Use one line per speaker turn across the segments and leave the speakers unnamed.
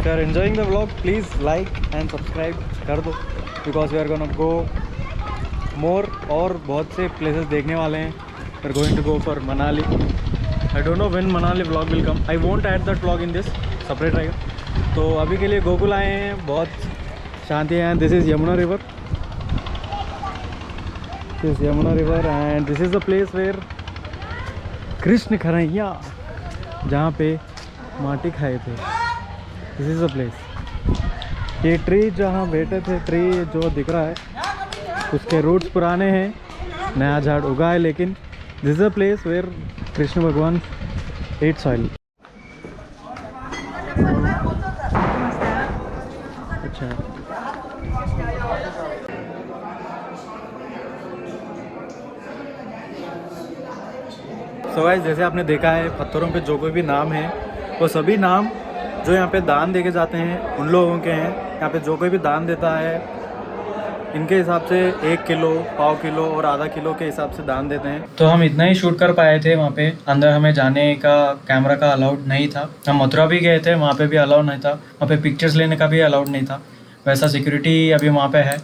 if you are enjoying the vlog, please like and subscribe कर दो, because we are gonna go more और बहुत से places देखने वाले हैं. We are going to go for Manali. I don't know when Manali vlog will come. I won't add that vlog in this, separate रहेगा. तो अभी के लिए गोकुल आए हैं, बहुत शांति है. This is Yamuna River. This is Yamuna River and this is the place where Krishna Kharaiya जहाँ पे माटी खाए थे. This is the place. ये ट्री जहाँ बैठे थे, ट्री जो दिख रहा है उसके रूट्स पुराने हैं, नया झाड़ उगा है, लेकिन this is the place where Krishna Bhagwan ate soil. अच्छा, सो गाइस, जैसे आपने देखा है पत्थरों पे जो कोई भी नाम है वो सभी नाम जो यहाँ पे दान देके जाते हैं उन लोगों के हैं. यहाँ पे जो कोई भी दान देता है इनके हिसाब से 1 किलो, पाव किलो और आधा किलो के हिसाब से दान देते हैं. तो हम इतना ही शूट कर पाए थे. वहाँ पे अंदर हमें जाने का कैमरा का अलाउड नहीं था. हम मथुरा भी गए थे, वहाँ पे भी अलाउड नहीं था. वहाँ पे पिक्चर्स लेने का भी अलाउड नहीं था. वैसा सिक्योरिटी अभी वहाँ पे है.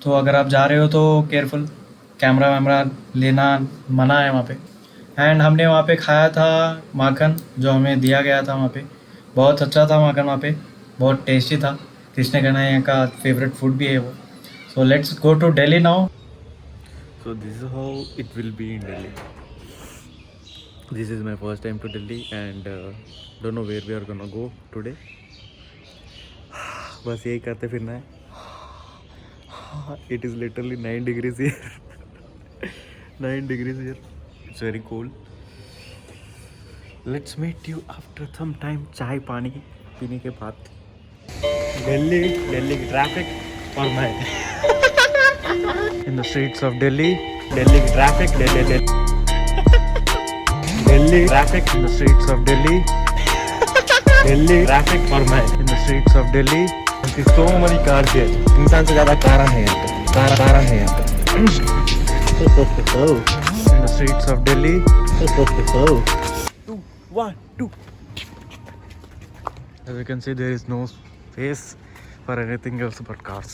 तो अगर आप जा रहे हो तो केयरफुल, कैमरा वैमरा लेना मना है वहाँ पे. एंड हमने वहाँ पे खाया था माखन जो हमें दिया गया था. वहाँ पे बहुत अच्छा था माखन, वहाँ पे बहुत टेस्टी था. कृष्ण कन्हैया का फेवरेट फूड भी है वो. So let's go to Delhi now. So this is how it will be in Delhi. This is my first time to Delhi and don't know where we are gonna go today. बस यही करते फिरना है. It is literally 9 degrees here. 9 degrees here. It's very cool. Let's meet you after some time. चाय पानी पीने के बाद. दिल्ली की ट्रैफिक और मैं in the streets of Delhi. Delhi की traffic, Delhi traffic in the streets of Delhi. Delhi traffic और मैं in the streets of Delhi. So many cars here. इंसान से ज़्यादा कारा है यहाँ पे. कारा है यहाँ पे. In the streets of Delhi. 2, 1, 2. As you can see, there is no space for anything else but cars.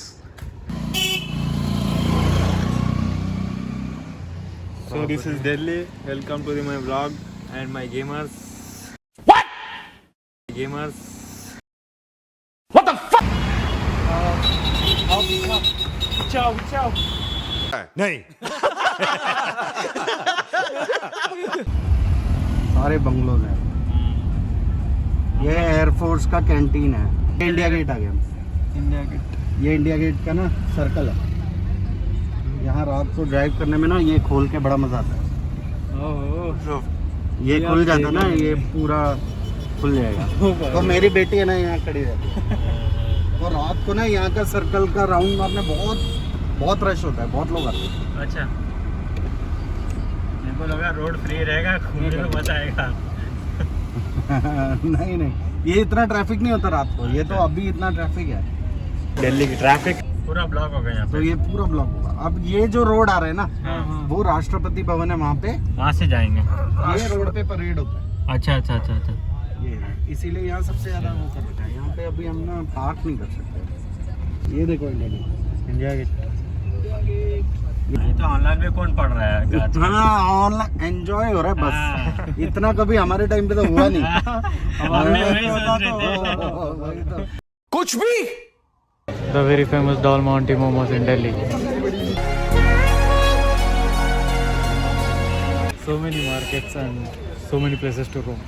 So this is Delhi. Welcome to my vlog and my gamers.
What?
Gamers.
What the fuck?
Ciao.
नहीं.
सारे bungalows हैं. ये air force का canteen है. India gate आ गया.
India gate.
ये India gate का ना सर्कल है. यहाँ रात को ड्राइव करने में ना ये खोल के बड़ा मजा आता है. ये खुल जाता ना, ये पूरा खुल जाएगा. तो मेरी बेटी है ना यहाँ खड़ी रहती है. तो रात को ना यहाँ का सर्कल का राउंड मारने बहुत रश होता है. बहुत लोग आते हैं.
अच्छा, मेरे को लगा रोड फ्री रहेगा, घूमने में मजा आएगा.
नहीं, ये इतना ट्रैफिक नहीं होता रात को. ये तो अभी इतना ट्रैफिक है.
दिल्ली की ट्रैफिक
पूरा ब्लॉक हो गया यहाँ
तो
पे.
ये पूरा ब्लॉक होगा. अब ये जो रोड आ रहा है ना, वो राष्ट्रपति भवन है. वहाँ पे
वहाँ से जाएंगे.
ये रोड पे परेड होता है.
अच्छा.
ये इसीलिए यहाँ सबसे ज्यादा वो कर रखा है. यहाँ पे अभी हम ना पार्क नहीं कर सकते. ये देखो इंडिया गेट.
नहीं तो ऑनलाइन में कौन पढ़ रहा है?
हाँ, ऑनलाइन एंजॉय हो रहा है बस. इतना कभी हमारे टाइम पे तो हुआ नहीं.
हमने वही सोच रहे थे.
कुछ भी.
The very famous Dal Monte momos in Delhi. So many markets and so many places to roam.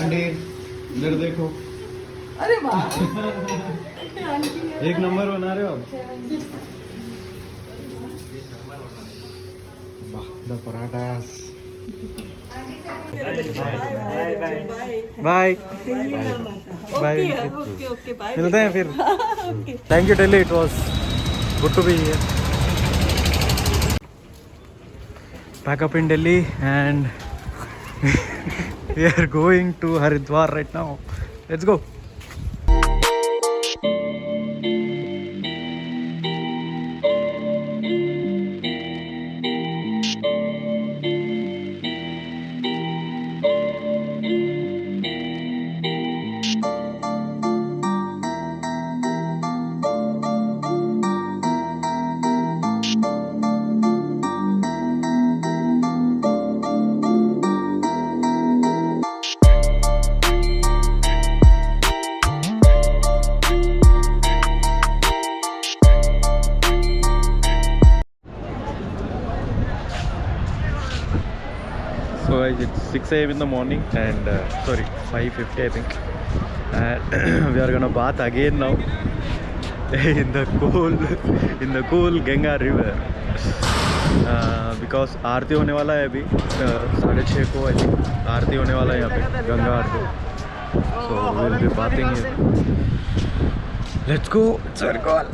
Aunty इधर देखो,
अरे वाह
एक नंबर बना रहे हो आप। वाह, the parathas. Bye bye,
okay bye
मिलते हैं फिर। Thank you Delhi, it was good to be here. Back up in Delhi and we are going to Haridwar right now. Let's go. So guys, it's 6 a.m. in the morning and sorry, 5:50 I think, and we are gonna bath again now in the cool Ganga river because आरती होने वाला है अभी 6:30 को I think आरती होने वाला है यहाँ पे, गंगा आरती। So we'll be bathing here. Let's go, it's our call.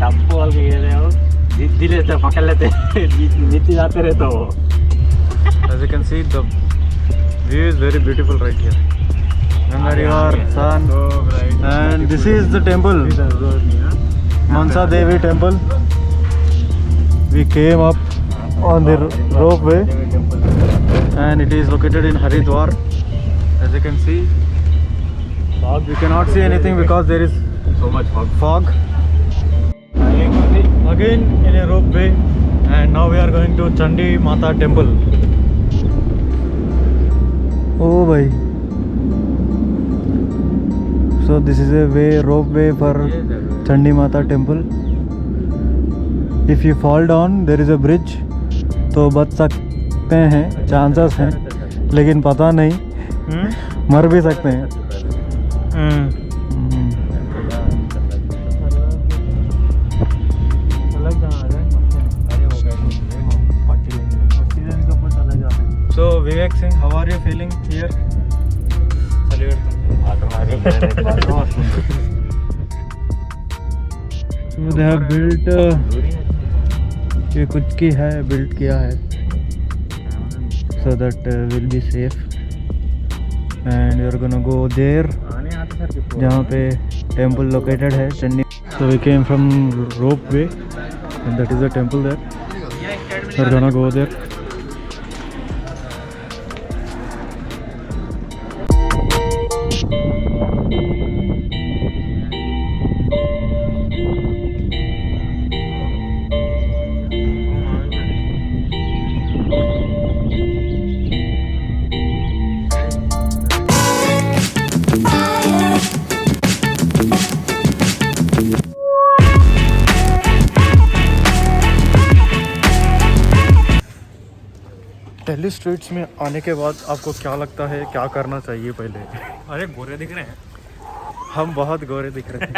Tappu वाल के गए हो जिद्दी लेते पकड़ लेते नीचे जाते रहे तो
As you can see, the view is very beautiful right here. Ganga River, sun, and this is the temple, Mansa Devi temple. We came up on the ropeway, and it is located in Haridwar. As you can see, we cannot see anything because there is
so much
fog. Again in a ropeway, and now we are going to Chandi Mata temple. Oh bhai, so this is a ropeway for Chandi Mata temple. If you fall down, there is a bridge, तो बच सकते हैं, chances हैं, लेकिन पता नहीं, मर भी सकते हैं। So Vivek Singh, how are you feeling here? So they have built ये कुछ की है, बिल्ड किया है so that we'll be safe and we are gonna go there जहाँ पे temple located है Chandi. So we came from ropeway and that is the temple there. We are gonna go there. Delhi streets में आने के बाद आपको क्या लगता है, क्या करना चाहिए पहले?
अरे गोरे दिख रहे हैं।
हम बहुत गोरे दिख रहे हैं।